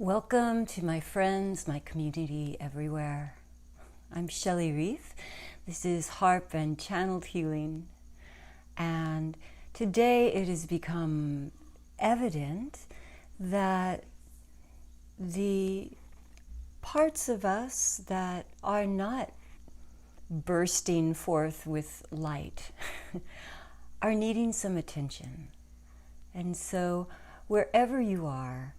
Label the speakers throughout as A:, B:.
A: Welcome to my friends, my community everywhere. I'm Shelly Reef. This is Harp and Channeled Healing. And today it has become evident that the parts of us that are not bursting forth with light are needing some attention. And so wherever you are,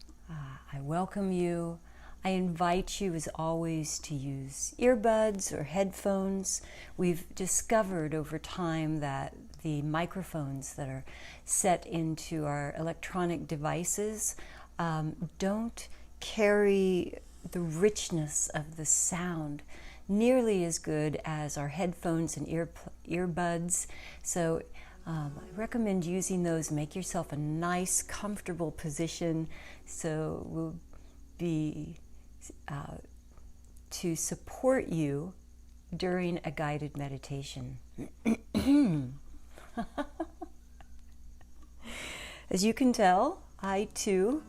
A: I welcome you. I invite you, as always, to use earbuds or headphones. We've discovered over time that the microphones that are set into our electronic devices don't carry the richness of the sound nearly as good as our headphones and earbuds. So I recommend using those. Make yourself a nice, comfortable position. So we'll be to support you during a guided meditation. As you can tell, I too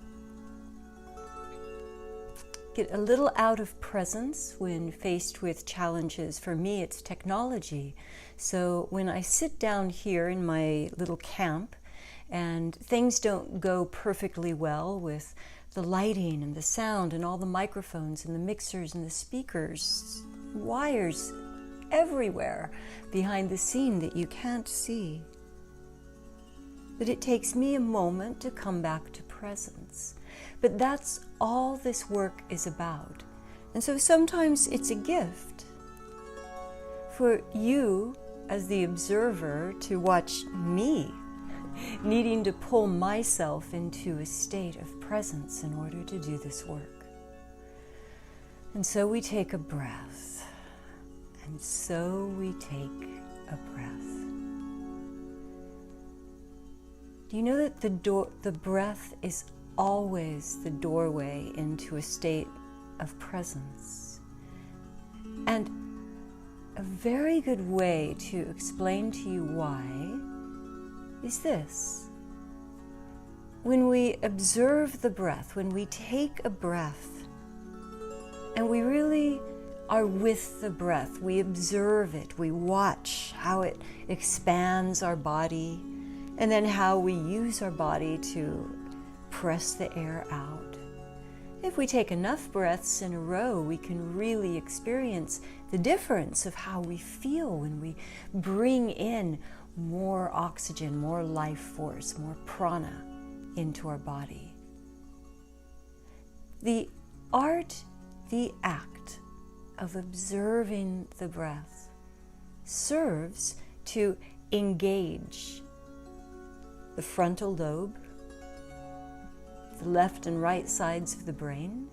A: get a little out of presence when faced with challenges. For me, it's technology. So when I sit down here in my little camp and things don't go perfectly well with the lighting and the sound and all the microphones and the mixers and the speakers, wires everywhere behind the scene that you can't see, that it takes me a moment to come back to presence. But that's all this work is about. And so sometimes it's a gift for you as the observer to watch me needing to pull myself into a state of presence in order to do this work. And so we take a breath. And so we take a breath. Do you know that the breath is always the doorway into a state of presence? And a very good way to explain to you why is this. When we observe the breath, when we take a breath, and we really are with the breath, we observe it, we watch how it expands our body, and then how we use our body to press the air out. If we take enough breaths in a row, we can really experience the difference of how we feel when we bring in more oxygen, more life force, more prana into our body. The art, the act of observing the breath serves to engage the frontal lobe, the left and right sides of the brain.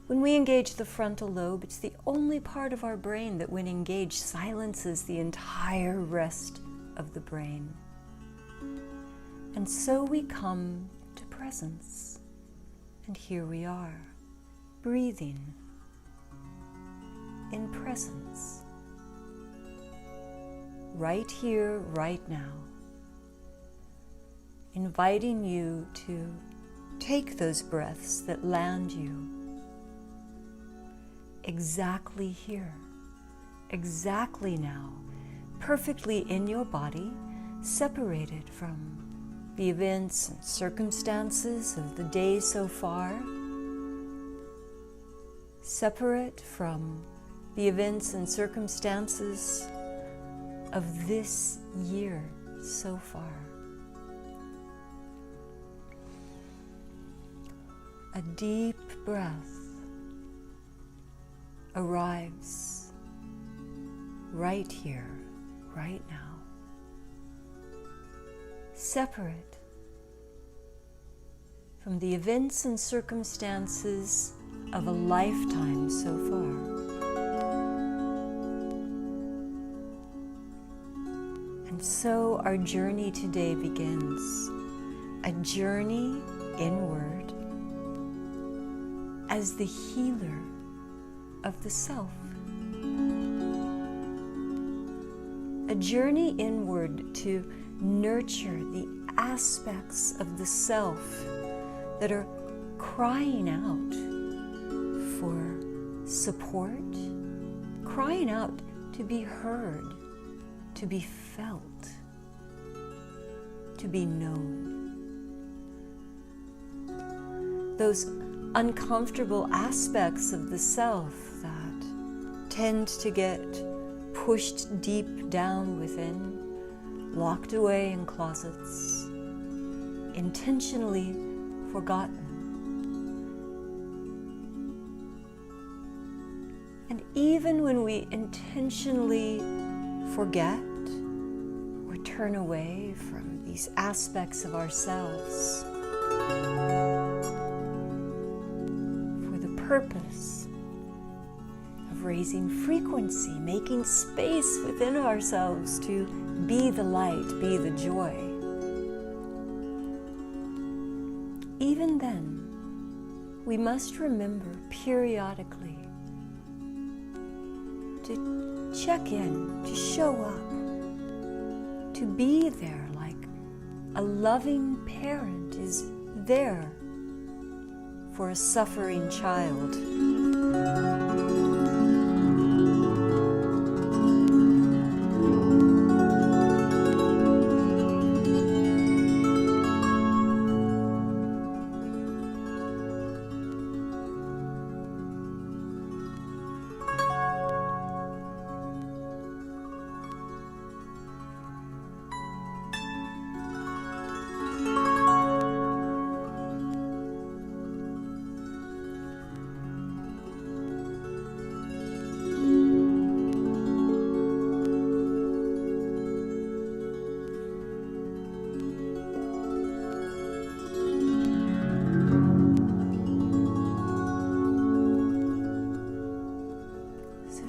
A: When we engage the frontal lobe, it's the only part of our brain that, when engaged, silences the entire rest of the brain. And so we come to presence. And here we are, breathing in presence. Right here, right now. Inviting you to take those breaths that land you exactly here, exactly now, perfectly in your body, separated from the events and circumstances of the day so far, separate from the events and circumstances of this year so far. A deep breath arrives right here, right now, separate from the events and circumstances of a lifetime so far. And so our journey today begins, a journey inward as the healer of the self. A journey inward to nurture the aspects of the self that are crying out for support, crying out to be heard, to be felt, to be known. Those uncomfortable aspects of the self that tend to get pushed deep down within, locked away in closets, intentionally forgotten. And even when we intentionally forget or turn away from these aspects of ourselves for the purpose of raising frequency, making space within ourselves to be the light, be the joy, even then, we must remember periodically to check in, to show up, to be there like a loving parent is there for a suffering child.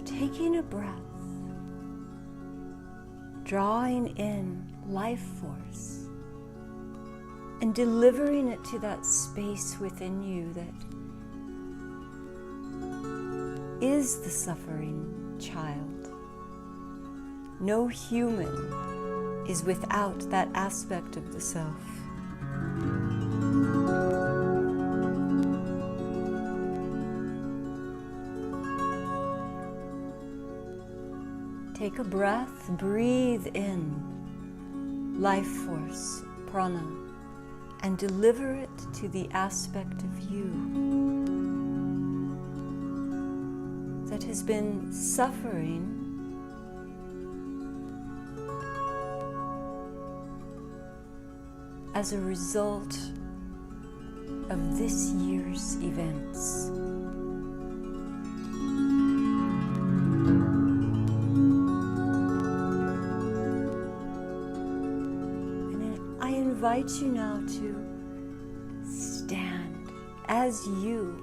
A: Taking a breath, drawing in life force, and delivering it to that space within you that is the suffering child. No human is without that aspect of the self. Take a breath, breathe in life force, prana, and deliver it to the aspect of you that has been suffering as a result of this year's events. I invite you now to stand as you,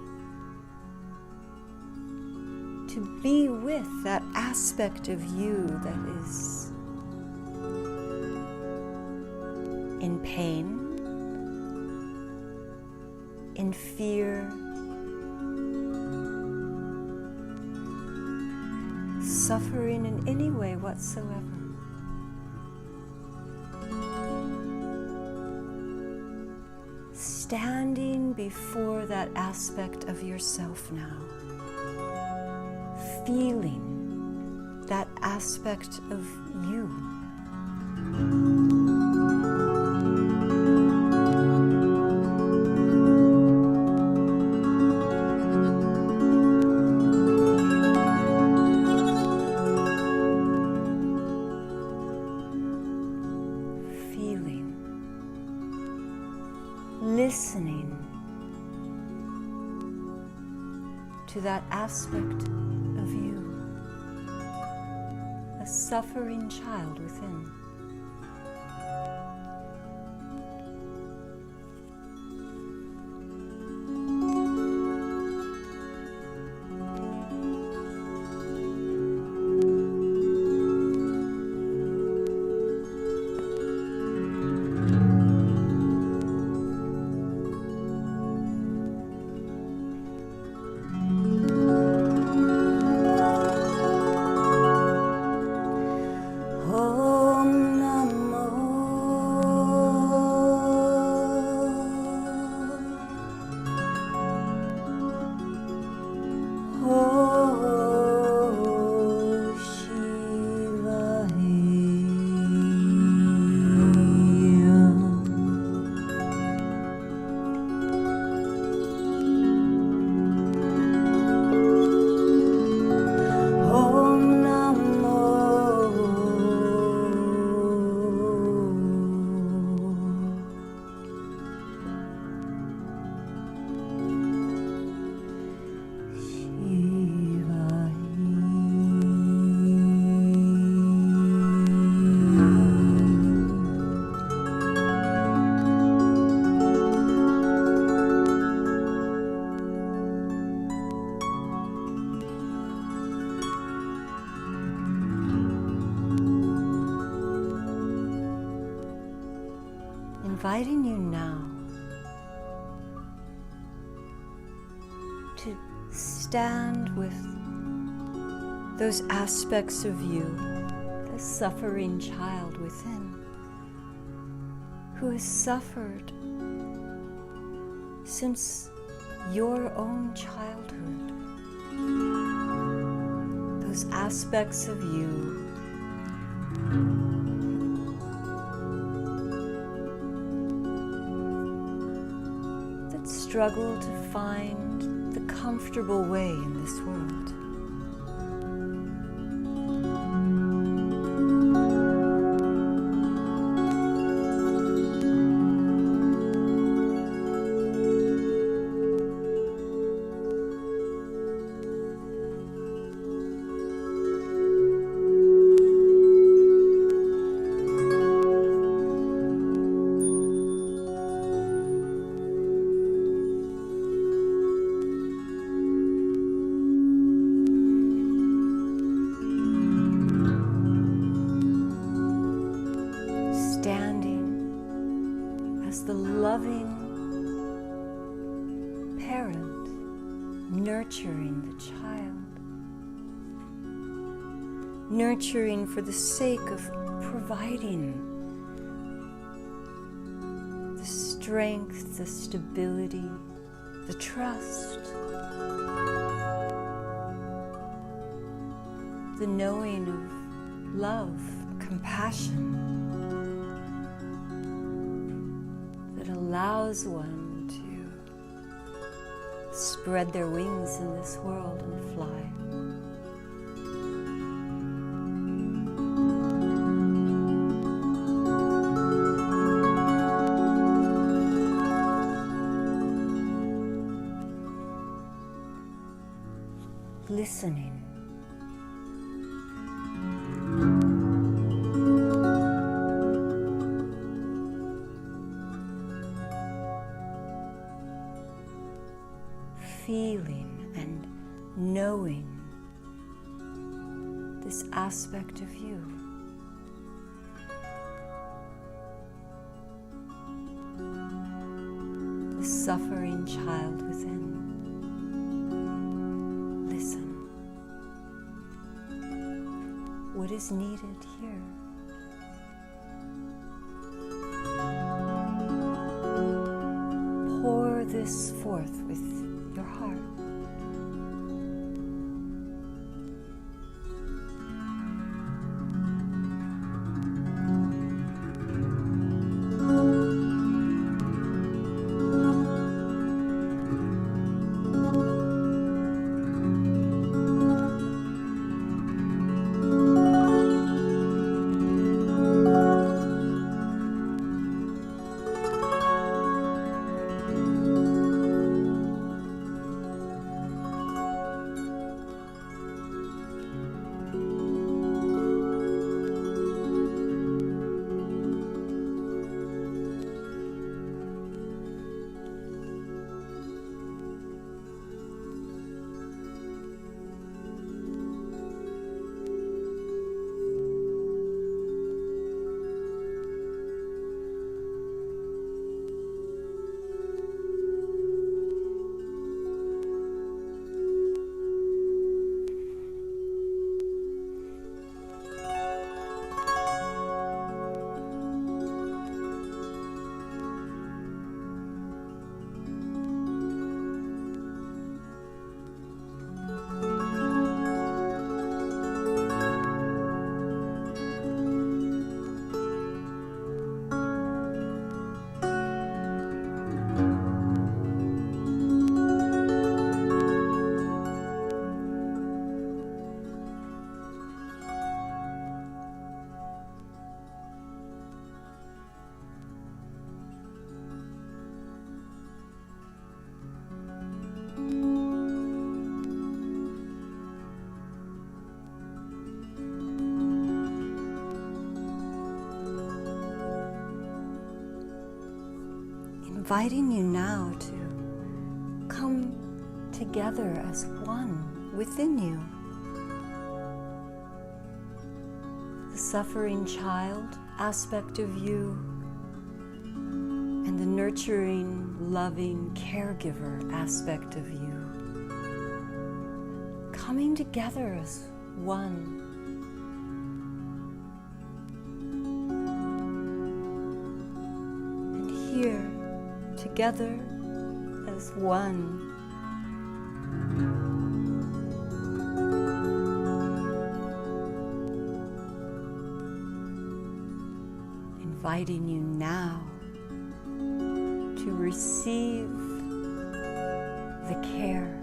A: to be with that aspect of you that is in pain, in fear, suffering in any way whatsoever. Standing before that aspect of yourself now, feeling that aspect of you. Listening to that aspect of you, a suffering child within. Om inviting you now to stand with those aspects of you, the suffering child within, who has suffered since your own childhood. Those aspects of you that struggle to find the comfortable way in this world. The loving parent nurturing the child, nurturing for the sake of providing the strength, the stability, the trust, the knowing of love, compassion, allows one to spread their wings in this world and fly. Listening. Feeling and knowing this aspect of you. The suffering child within. Listen. What is needed here? Pour this forth with your heart. Inviting you now to come together as one within you. The suffering child aspect of you and the nurturing, loving, caregiver aspect of you coming together as one. And here, together as one. Inviting you now to receive the care,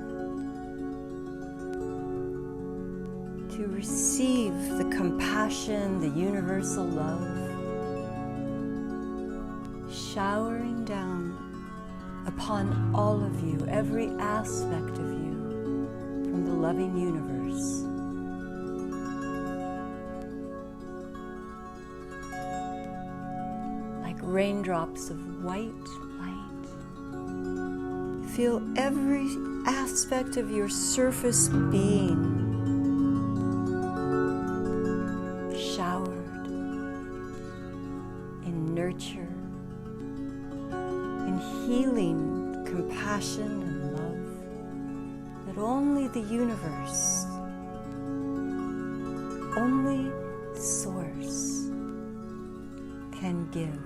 A: to receive the compassion, the universal love, showering down upon all of you, every aspect of you, from the loving universe. Like raindrops of white light. Feel every aspect of your surface being showered in nurture, in healing, compassion, and love that only the universe, only Source can give.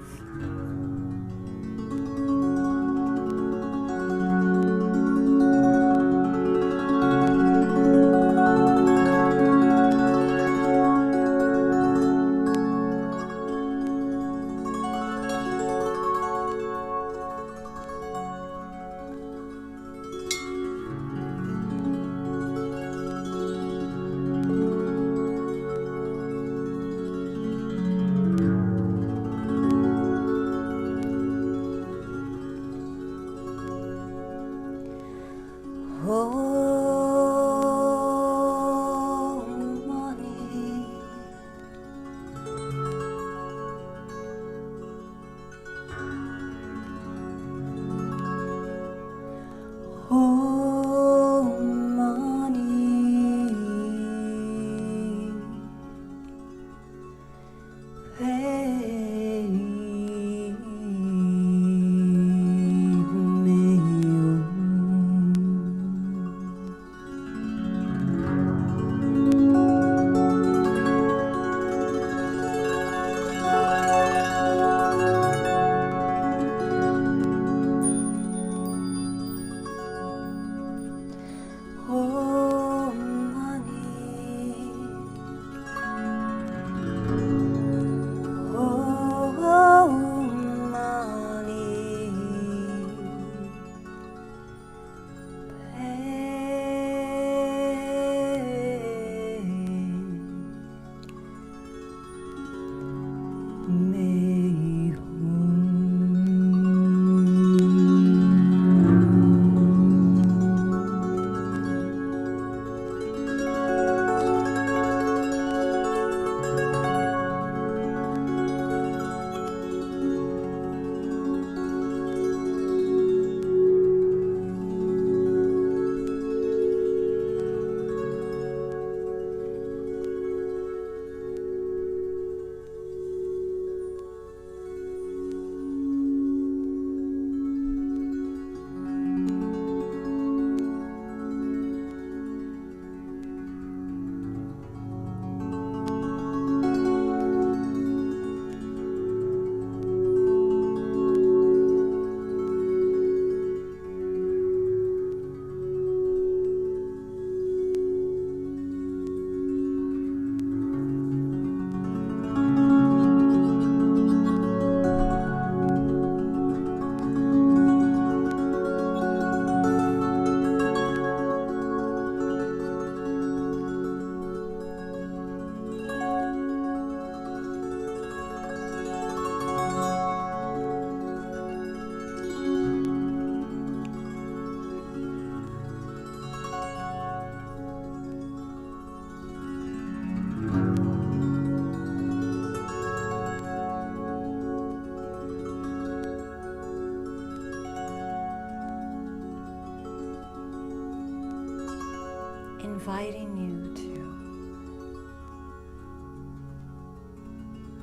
A: Inviting you to,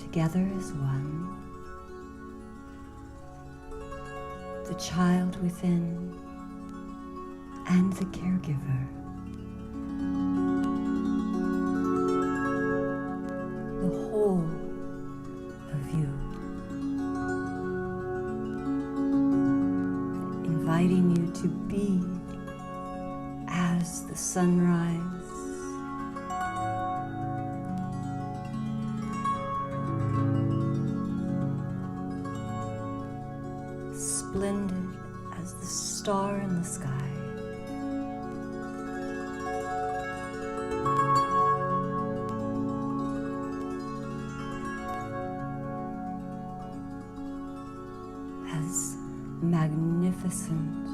A: together as one, the child within, and the caregiver. The whole of you. Inviting you to be as the sunrise, splendid as the star in the sky. As magnificent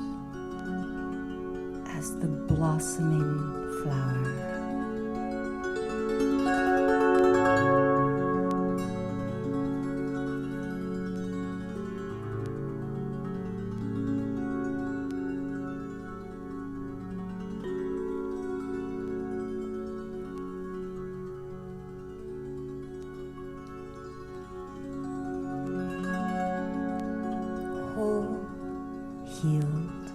A: as the blossoming flower. Whole, healed.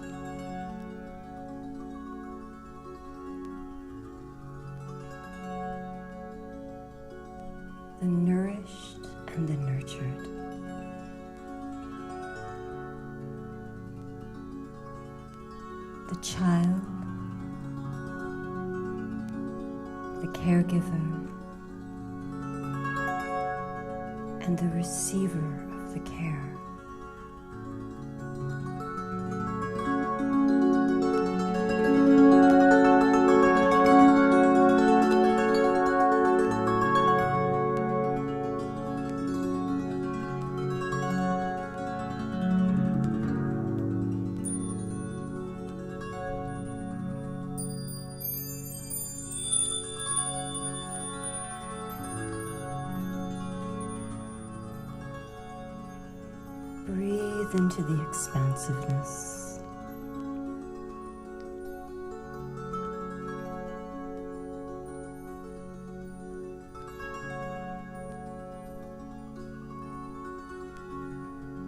A: The nourished and the nurtured. The child, the caregiver, and the receiver of the care. Breathe into the expansiveness.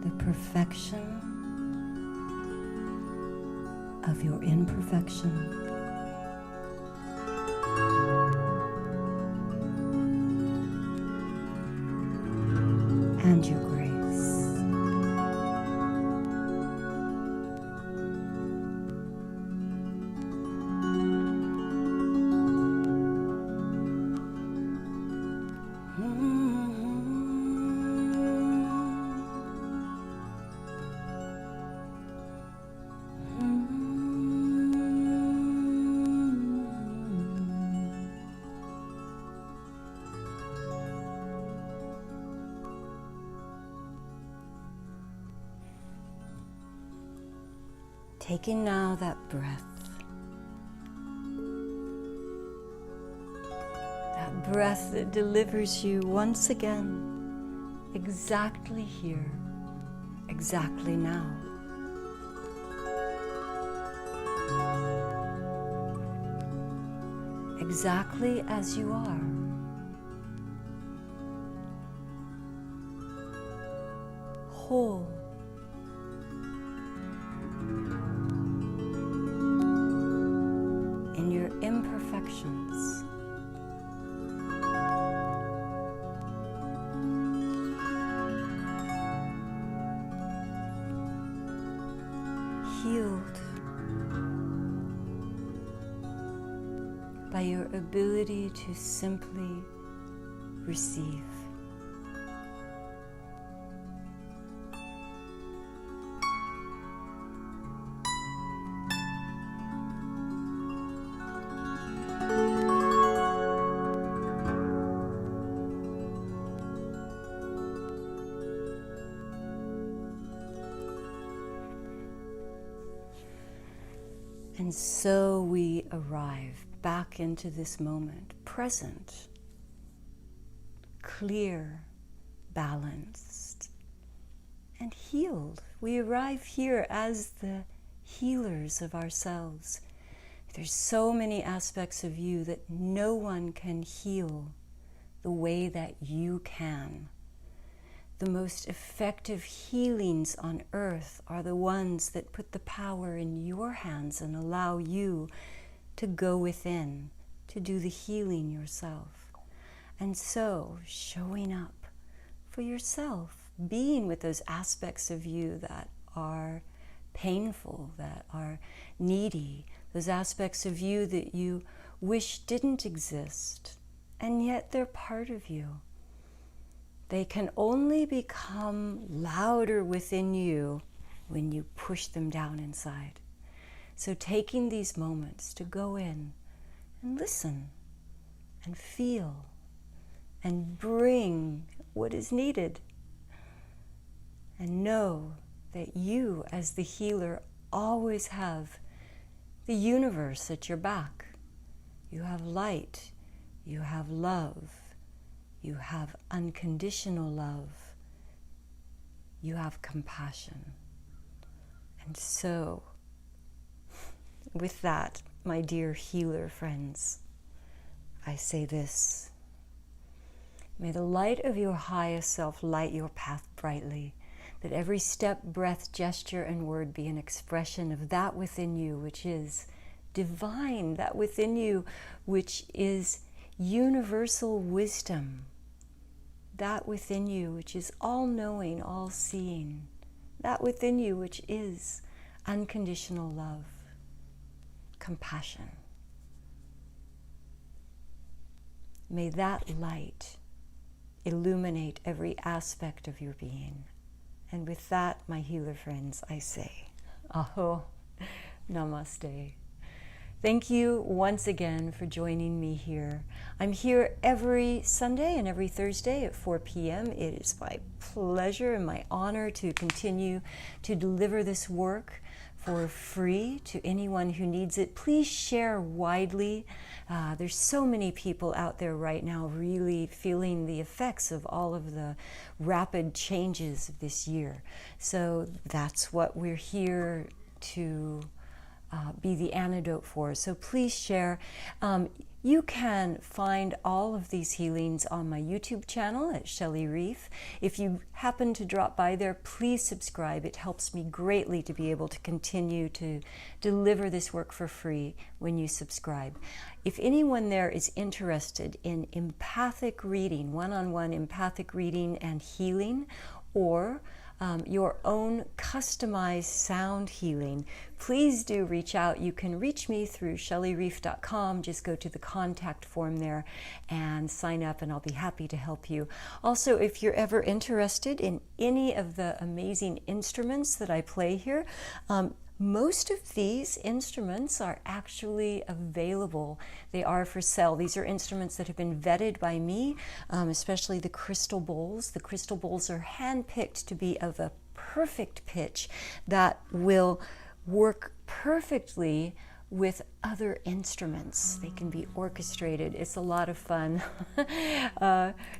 A: The perfection of your imperfection. And your grace. Taking now that breath that delivers you once again, exactly here, exactly now. Exactly as you are. Whole. In your imperfections. Healed by your ability to simply receive. And so we arrive back into this moment, present, clear, balanced, and healed. We arrive here as the healers of ourselves. There's so many aspects of you that no one can heal the way that you can. the most effective healings on earth are the ones that put the power in your hands and allow you to go within, to do the healing yourself. And so, showing up for yourself, being with those aspects of you that are painful, that are needy, those aspects of you that you wish didn't exist, and yet they're part of you. They can only become louder within you when you push them down inside. So taking these moments to go in and listen and feel and bring what is needed, and know that you as the healer always have the universe at your back. You have light, you have love, you have unconditional love, you have compassion. And so, with that, my dear healer friends, I say this: may the light of your highest self light your path brightly, that every step, breath, gesture, and word be an expression of that within you which is divine, that within you which is universal wisdom, that within you which is all-knowing, all-seeing, that within you which is unconditional love, compassion. May that light illuminate every aspect of your being. And with that, my healer friends, I say, Aho, Namaste. Thank you once again for joining me here. I'm here every Sunday and every Thursday at 4 p.m. It is my pleasure and my honor to continue to deliver this work for free to anyone who needs it. Please share widely. There's so many people out there right now really feeling the effects of all of the rapid changes of this year. So that's what we're here to be the antidote for. So please share. You can find all of these healings on my YouTube channel at Shelly Reef. If you happen to drop by there, please subscribe. It helps me greatly to be able to continue to deliver this work for free when you subscribe. If anyone there is interested in empathic reading, one-on-one empathic reading and healing, or your own customized sound healing, please do reach out. You can reach me through shellyreef.com. Just go to the contact form there and sign up, and I'll be happy to help you. Also, if you're ever interested in any of the amazing instruments that I play here, most of these instruments are actually available. They are for sale. These are instruments that have been vetted by me, especially the crystal bowls. The crystal bowls are handpicked to be of a perfect pitch that will work perfectly with other instruments. They can be orchestrated. It's a lot of fun.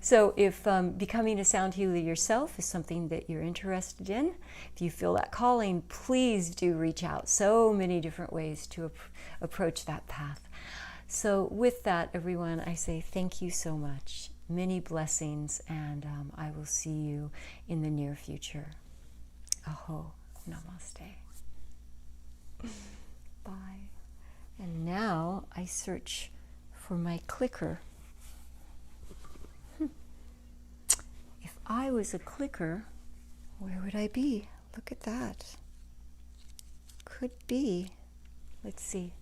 A: So if becoming a sound healer yourself is something that you're interested in, if you feel that calling, please do reach out. So many different ways to approach that path. So with that, everyone, I say thank you so much. Many blessings, and I will see you in the near future. Aho, namaste. Bye. And now I search for my clicker. If I was a clicker, where would I be? Look at that. Could be. Let's see.